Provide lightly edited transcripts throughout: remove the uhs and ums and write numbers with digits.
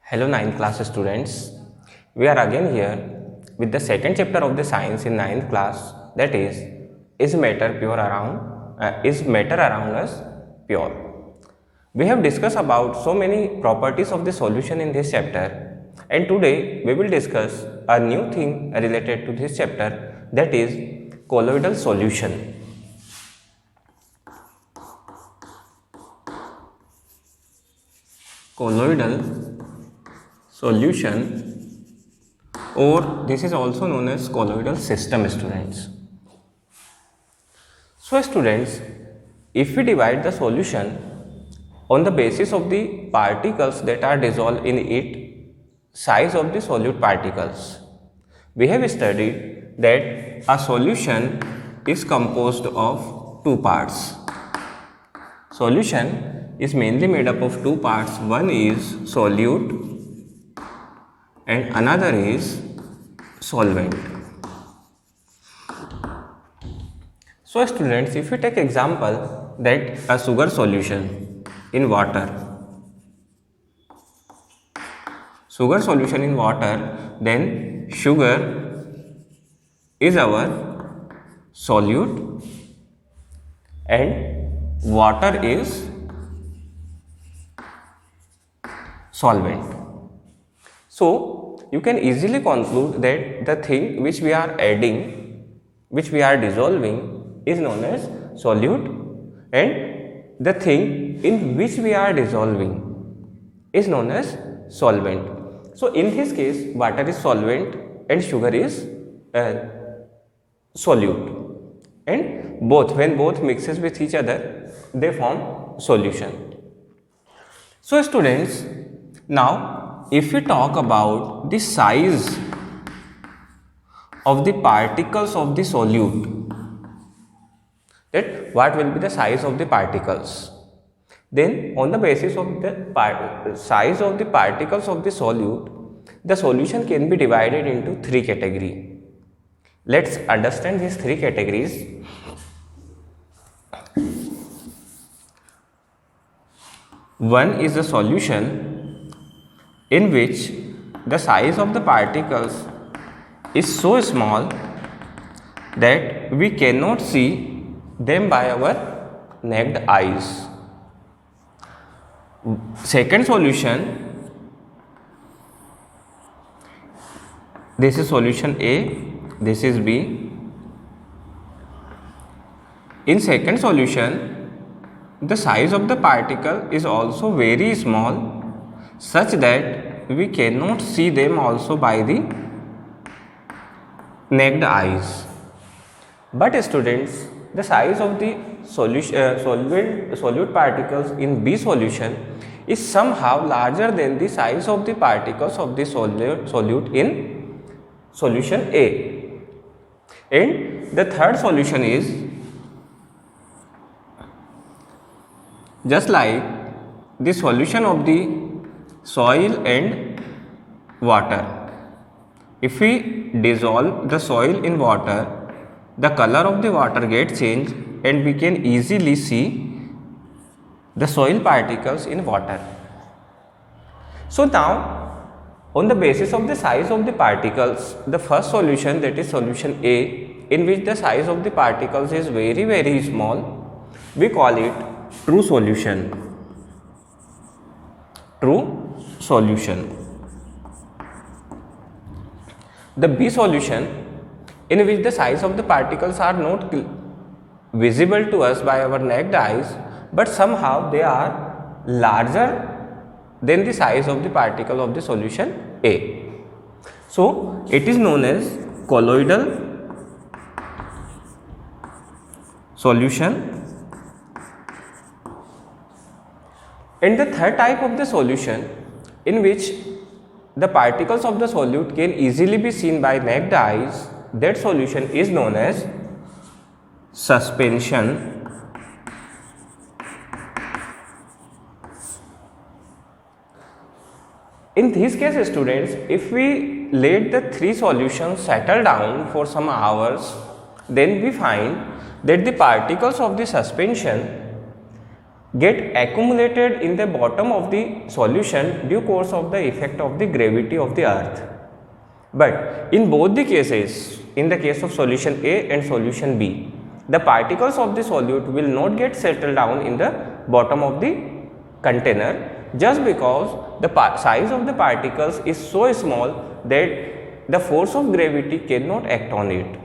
Hello 9th class students, we are again here with the second chapter of the science in 9th class, that is matter around us pure? We have discussed about so many properties of the solution in this chapter, and today we will discuss a new thing related to this chapter, that is colloidal solution. Colloidal solution, or this is also known as colloidal system, students. So students, if we divide the solution on the basis of the particles that are dissolved in it, size of the solute particles, we have studied that a solution is composed of two parts. Solution is mainly made up of two parts. One is solute and another is solvent. So students, if we take example that a sugar solution in water, then sugar is our solute and water is solvent. So you can easily conclude that the thing which we are adding, which we are dissolving, is known as solute, and the thing in which we are dissolving is known as solvent. So in this case, water is solvent and sugar is solute, and when both mixes with each other, they form solution. So students, now if we talk about the size of the particles of the solute, that what will be the size of the particles, then on the basis of the size of the particles of the solute, the solution can be divided into three categories. Let's understand these three categories. One is the solution in which the size of the particles is so small that we cannot see them by our naked eyes. Second solution, this is solution A, this is B. In second solution, the size of the particle is also very small, such that we cannot see them also by the naked eyes. But students, the size of the solute particles in B solution is somehow larger than the size of the particles of the solute in solution A. And the third solution is just like the solution of the soil and water. If we dissolve the soil in water, the color of the water gets changed and we can easily see the soil particles in water. So now, on the basis of the size of the particles, the first solution, that is solution A, in which the size of the particles is very small, we call it true solution. True solution. The B solution, in which the size of the particles are not visible to us by our naked eyes, but somehow they are larger than the size of the particle of the solution A. So it is known as colloidal solution. And the third type of the solution, in which the particles of the solute can easily be seen by naked eyes, that solution is known as suspension. In this case, students, if we let the three solutions settle down for some hours, then we find that the particles of the suspension get accumulated in the bottom of the solution due course of the effect of the gravity of the earth. But in both the cases, in the case of solution A and solution B, the particles of the solute will not get settled down in the bottom of the container, just because the size of the particles is so small that the force of gravity cannot act on it.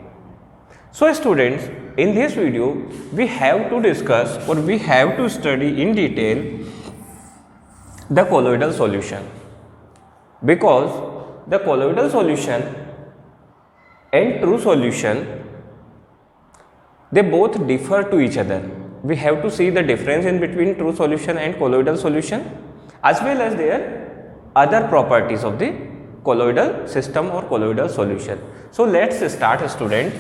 So students, in this video we have to discuss or we have to study in detail the colloidal solution, because the colloidal solution and true solution, they both differ to each other. We have to see the difference in between true solution and colloidal solution, as well as their other properties of the colloidal system or colloidal solution. So let's start, students.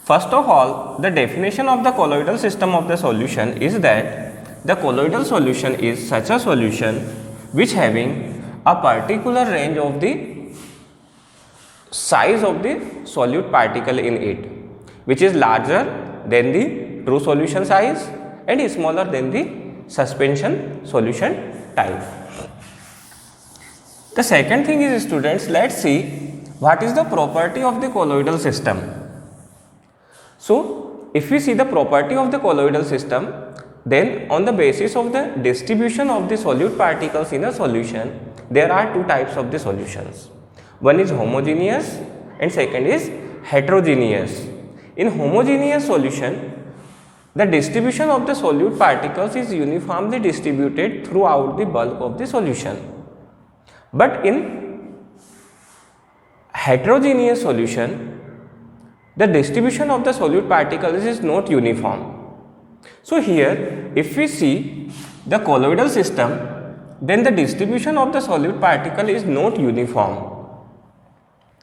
First of all, the definition of the colloidal system of the solution is that the colloidal solution is such a solution which having a particular range of the size of the solute particle in it, which is larger than the true solution size and smaller than the suspension solution type. The second thing is, students, let's see what is the property of the colloidal system. So, if we see the property of the colloidal system, then on the basis of the distribution of the solute particles in a solution, there are two types of the solutions. One is homogeneous and second is heterogeneous. In homogeneous solution, the distribution of the solute particles is uniformly distributed throughout the bulk of the solution. But in heterogeneous solution, the distribution of the solute particles is not uniform. So here, if we see the colloidal system, then the distribution of the solute particle is not uniform.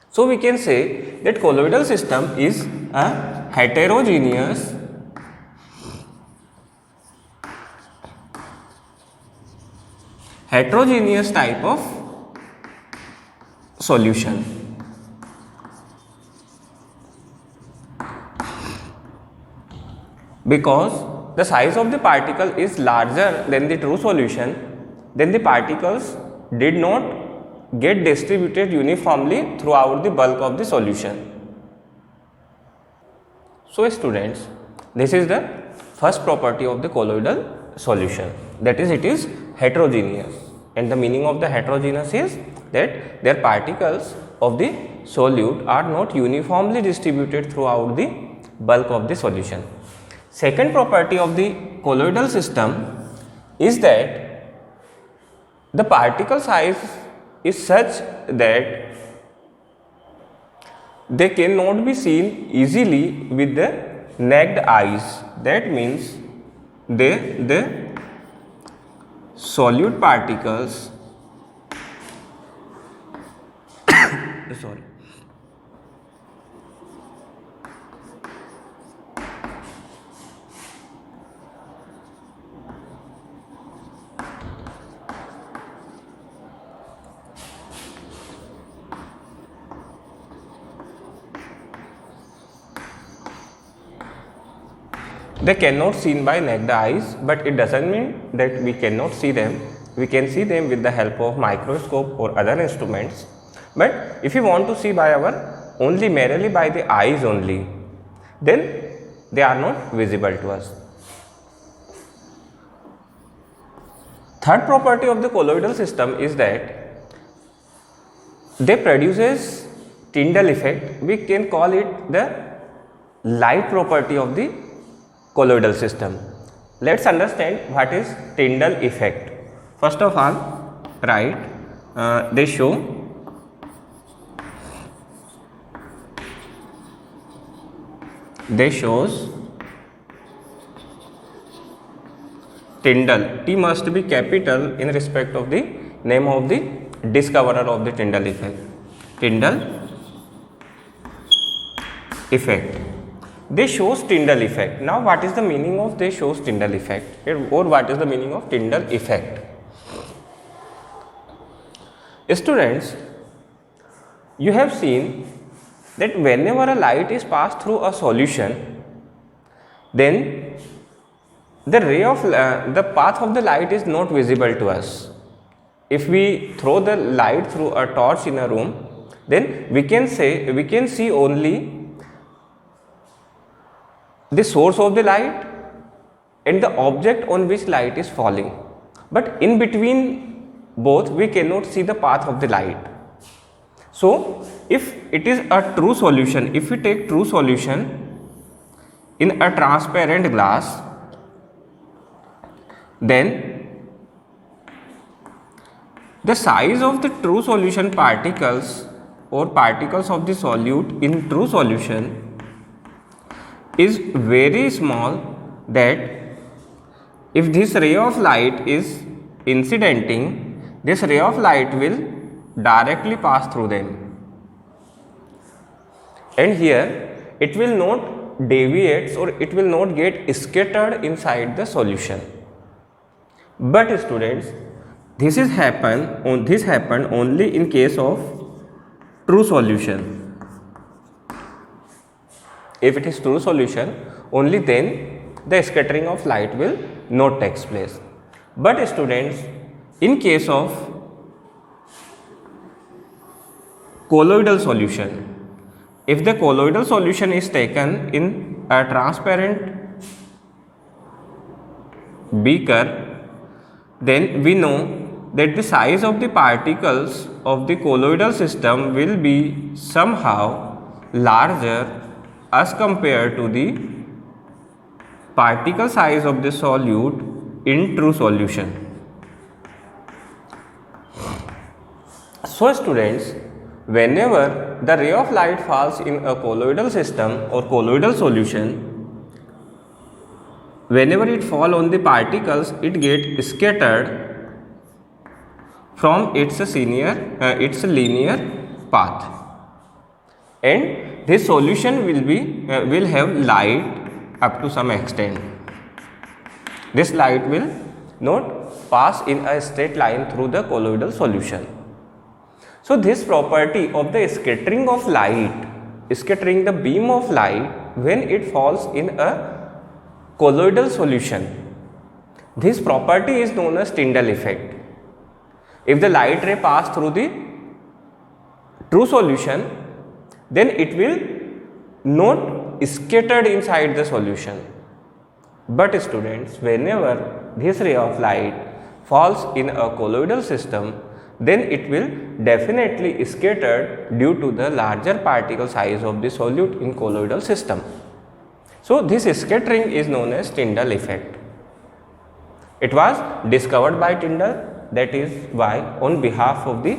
So we can say that colloidal system is a heterogeneous type of solution. Because the size of the particle is larger than the true solution, then the particles did not get distributed uniformly throughout the bulk of the solution. So students, this is the first property of the colloidal solution, that is, it is heterogeneous, and the meaning of the heterogeneous is that their particles of the solute are not uniformly distributed throughout the bulk of the solution. Second property of the colloidal system is that the particle size is such that they cannot be seen easily with the naked eyes. That means the solute particles sorry. They cannot seen by naked eyes, but it doesn't mean that we cannot see them. We can see them with the help of microscope or other instruments. But if you want to see by our only merely by the eyes only, then they are not visible to us. Third property of the colloidal system is that they produces Tyndall effect. We can call it the light property of the colloidal system. Let's understand what is Tyndall effect. First of all, right, they shows Tyndall. T must be capital in respect of the name of the discoverer of the Tyndall effect. Tyndall effect. They shows Tyndall effect. Now what is the meaning of they shows Tyndall effect, or what is the meaning of Tyndall effect? Students, you have seen that whenever a light is passed through a solution, then the path of the light is not visible to us. If we throw the light through a torch in a room, then we can see only the source of the light and the object on which light is falling, but in between both we cannot see the path of the light. So if it is a true solution, if we take true solution in a transparent glass, then the size of the true solution particles or particles of the solute in true solution is very small, that if this ray of light is incidenting, this ray of light will directly pass through them, and here it will not deviate or it will not get scattered inside the solution. But students, this happened only in case of true solution. If it is true solution, only then the scattering of light will not take place. But students, in case of colloidal solution, if the colloidal solution is taken in a transparent beaker, then we know that the size of the particles of the colloidal system will be somehow larger as compared to the particle size of the solute in true solution. So students, whenever the ray of light falls in a colloidal system or colloidal solution, whenever it fall on the particles, it get scattered from its linear path, and this solution will have light up to some extent. This light will not pass in a straight line through the colloidal solution. So this property of the scattering of light, scattering the beam of light when it falls in a colloidal solution, this property is known as Tyndall effect. If the light ray pass through the true solution, then it will not scattered inside the solution. But students, whenever this ray of light falls in a colloidal system, then it will definitely scattered due to the larger particle size of the solute in colloidal system. So this scattering is known as Tyndall effect. It was discovered by Tyndall, that is why on behalf of the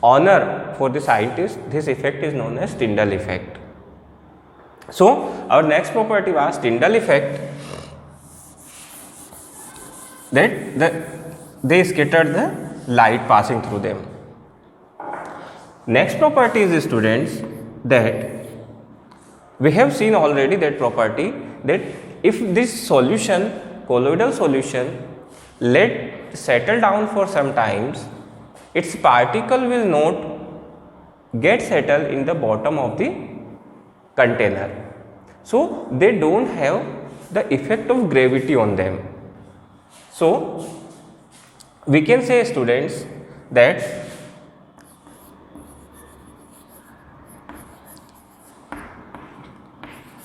honor for the scientist, this effect is known as Tyndall effect. So our next property was Tyndall effect, that they scattered the light passing through them. Next property is, students, that we have seen already that property, that if this solution, colloidal solution, let settle down for some times, its particle will not get settled in the bottom of the container. So they don't have the effect of gravity on them. So we can say, students, that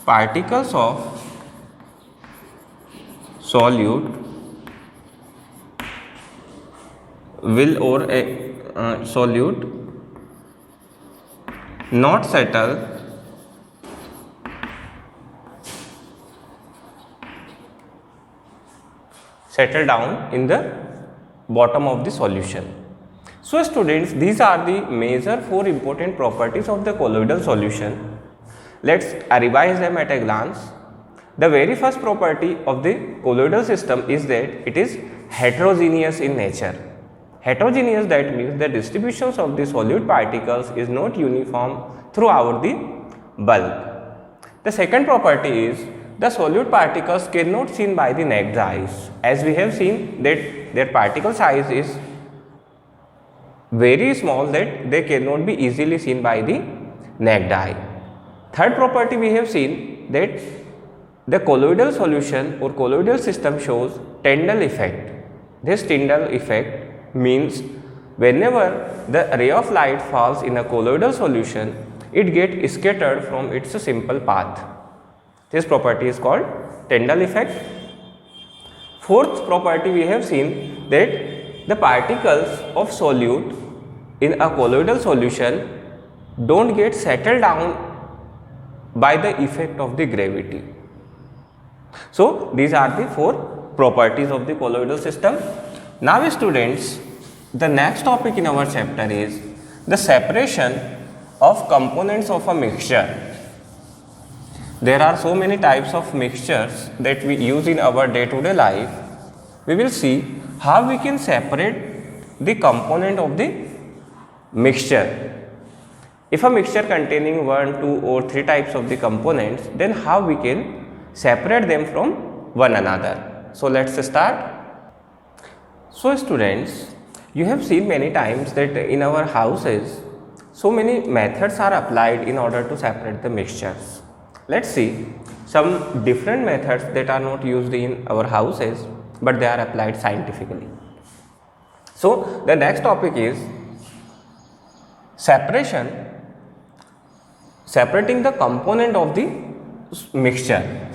particles of solute will, or a solute not settle down in the bottom of the solution. So students, these are the major 4 important properties of the colloidal solution. Let's revise them at a glance. The very first property of the colloidal system is that it is heterogeneous in nature. Heterogeneous, that means the distributions of the solute particles is not uniform throughout the bulb. The second property is the solute particles cannot seen by the naked eyes, as we have seen that their particle size is very small, that they cannot be easily seen by the naked eye. Third property we have seen that the colloidal solution or colloidal system shows Tyndall effect. This Tyndall effect means whenever the ray of light falls in a colloidal solution, it gets scattered from its simple path. This property is called Tyndall effect. Fourth property, we have seen that the particles of solute in a colloidal solution don't get settled down by the effect of the gravity. So these are the four properties of the colloidal system. Now students, the next topic in our chapter is the separation of components of a mixture. There are so many types of mixtures that we use in our day-to-day life. We will see how we can separate the component of the mixture. If a mixture containing 1, 2 or 3 types of the components, then how we can separate them from one another. So let's start. So students, you have seen many times that in our houses, so many methods are applied in order to separate the mixtures. Let's see some different methods that are not used in our houses, but they are applied scientifically. So the next topic is separating the component of the mixture.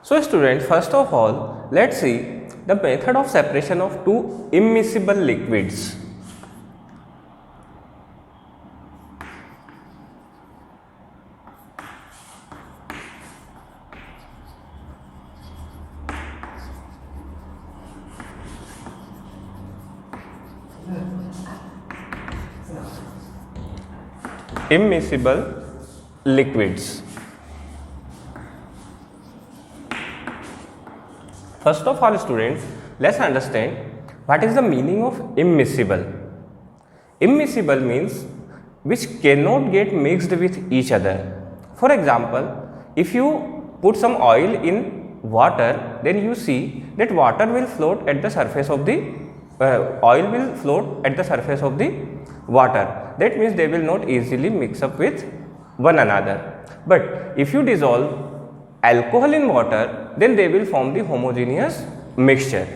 So students, first of all, let's see the method of separation of two immiscible liquids. Immiscible liquids. First of all students, let's understand what is the meaning of immiscible. Immiscible means which cannot get mixed with each other. For example, if you put some oil in water, then you see that water will float at the surface of the oil will float at the surface of the water. That means they will not easily mix up with one another. But if you dissolve alcohol in water, then they will form the homogeneous mixture.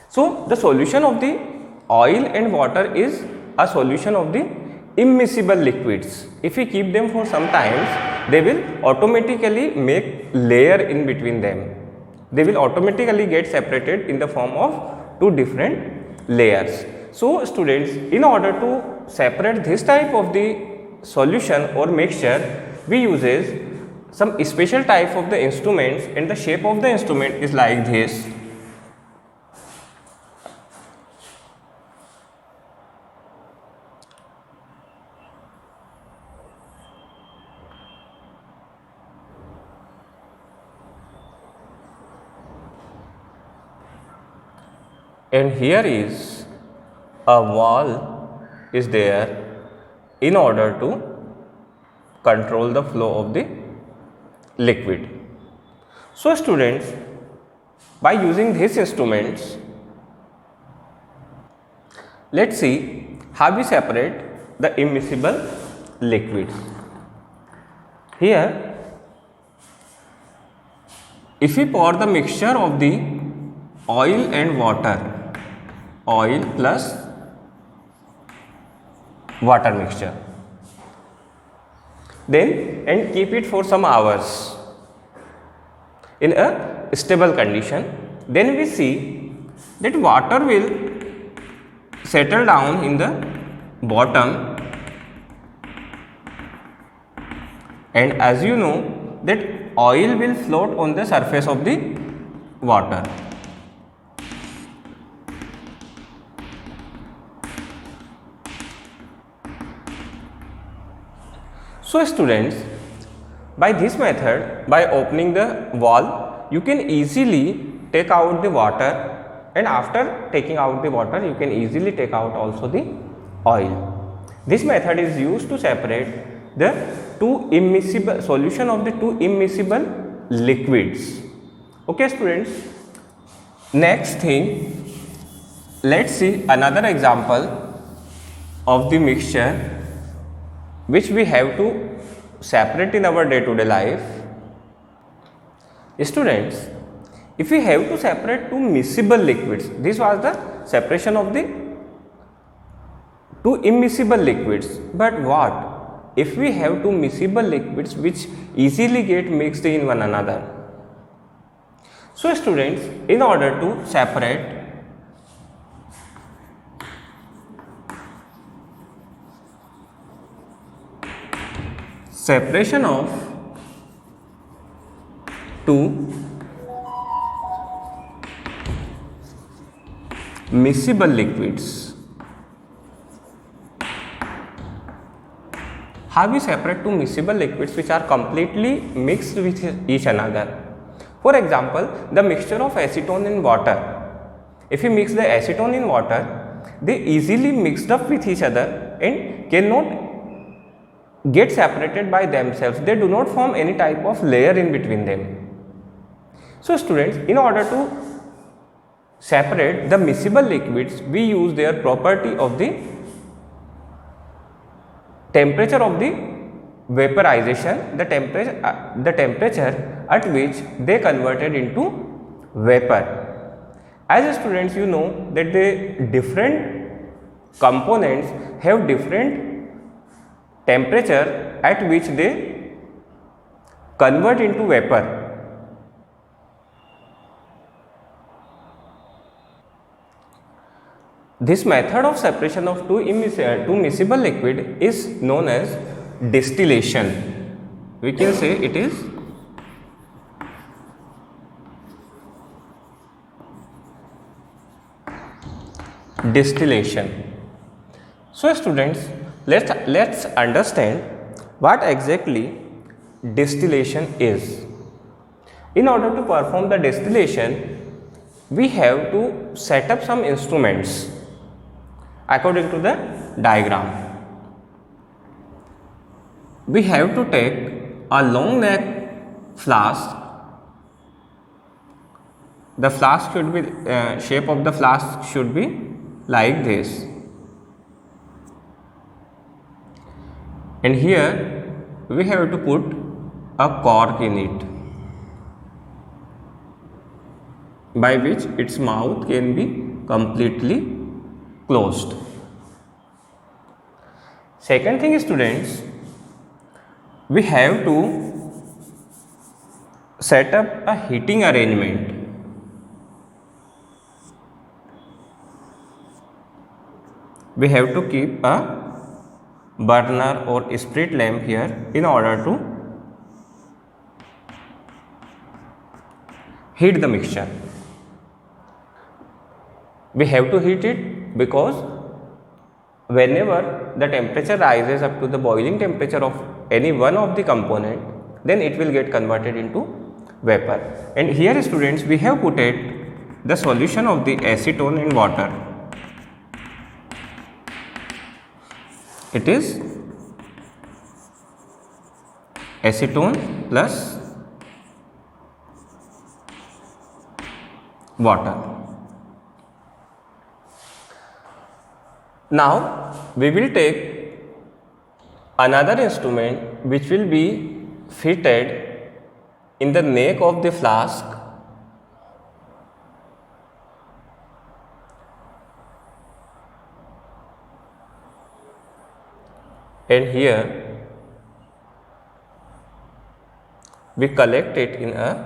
So the solution of the oil and water is a solution of the immiscible liquids. If we keep them for some time, they will automatically make layer in between them. They will automatically get separated in the form of two different layers. So students, in order to separate this type of the solution or mixture, we uses some special type of the instruments, and the shape of the instrument is like this. And here is a valve is there in order to control the flow of the liquid. So students, by using these instruments, let's see how we separate the immiscible liquids. Here, if we pour the mixture of the oil and water, oil plus water mixture, then and keep it for some hours in a stable condition, then we see that water will settle down in the bottom, and as you know that oil will float on the surface of the water. So students, by this method, by opening the valve, you can easily take out the water, and after taking out the water, you can easily take out also the oil. This method is used to separate the two immiscible solution of the two immiscible liquids. Okay students, next thing, let's see another example of the mixture which we have to separate in our day-to-day life. Students, if we have to separate two miscible liquids, this was the separation of the two immiscible liquids, but what if we have two miscible liquids which easily get mixed in one another? So students, in order to separate separation of two miscible liquids, how we separate two miscible liquids which are completely mixed with each another? For example, the mixture of acetone in water. If we mix the acetone in water, they easily mixed up with each other and cannot get separated by themselves. They do not form any type of layer in between them. So students, in order to separate the miscible liquids, we use their property of the temperature of the vaporization, the temperature at which they converted into vapor. As students, you know that the different components have different temperature at which they convert into vapor. This method of separation of two miscible liquid is known as distillation. We can say it is distillation. So students, let's understand what exactly distillation is. In order to perform the distillation, we have to set up some instruments according to the diagram. We have to take a long neck flask. The flask should be shape of the flask should be like this, and here we have to put a cork in it, by which its mouth can be completely closed. Second thing, students, we have to set up a heating arrangement. We have to keep a burner or spirit lamp here in order to heat the mixture. We have to heat it because whenever the temperature rises up to the boiling temperature of any one of the component, then it will get converted into vapor. And here students, we have put it the solution of the acetone in water. It is acetone plus water. Now we will take another instrument which will be fitted in the neck of the flask. And here we collect it in a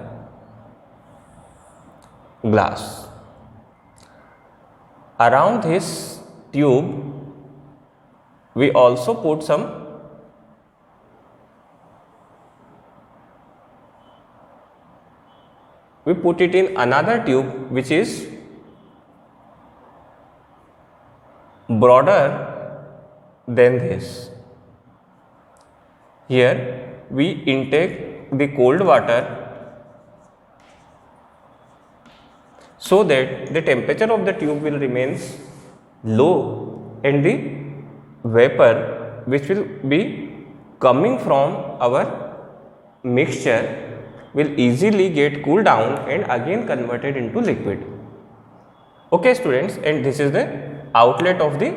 glass. Around this tube we also put it in another tube which is broader than this. Here we intake the cold water so that the temperature of the tube will remain low and the vapor which will be coming from our mixture will easily get cooled down and again converted into liquid. Okay students, and this is the outlet of the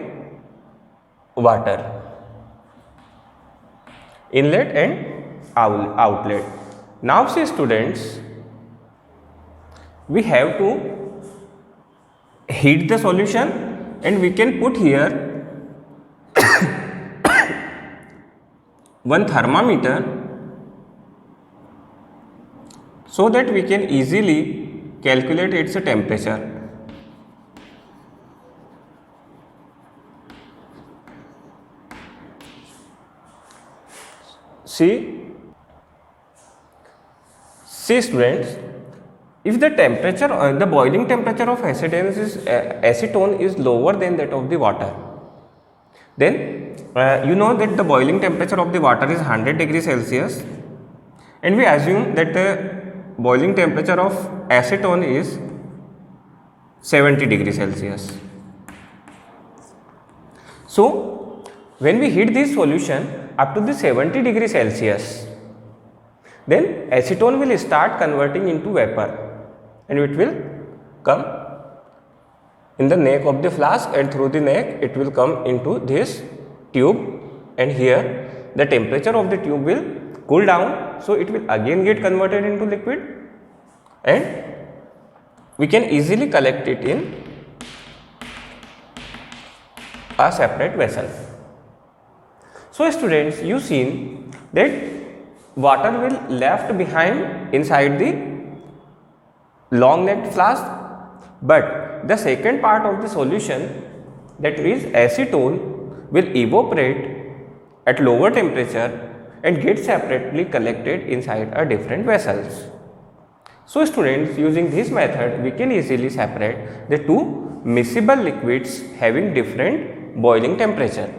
water, inlet and outlet. Now see students, we have to heat the solution and we can put here one thermometer so that we can easily calculate its temperature. See students, if the temperature, the boiling temperature of acetone is lower than that of the water, then you know that the boiling temperature of the water is 100 degrees Celsius, and we assume that the boiling temperature of acetone is 70 degrees Celsius. So when we heat this solution up to the 70 degrees Celsius, then acetone will start converting into vapor and it will come in the neck of the flask, and through the neck it will come into this tube, and here the temperature of the tube will cool down, so it will again get converted into liquid and we can easily collect it in a separate vessel. So students, you seen that water will left behind inside the long necked flask, but the second part of the solution, that is acetone, will evaporate at lower temperature and get separately collected inside a different vessels. So students, using this method we can easily separate the two miscible liquids having different boiling temperature.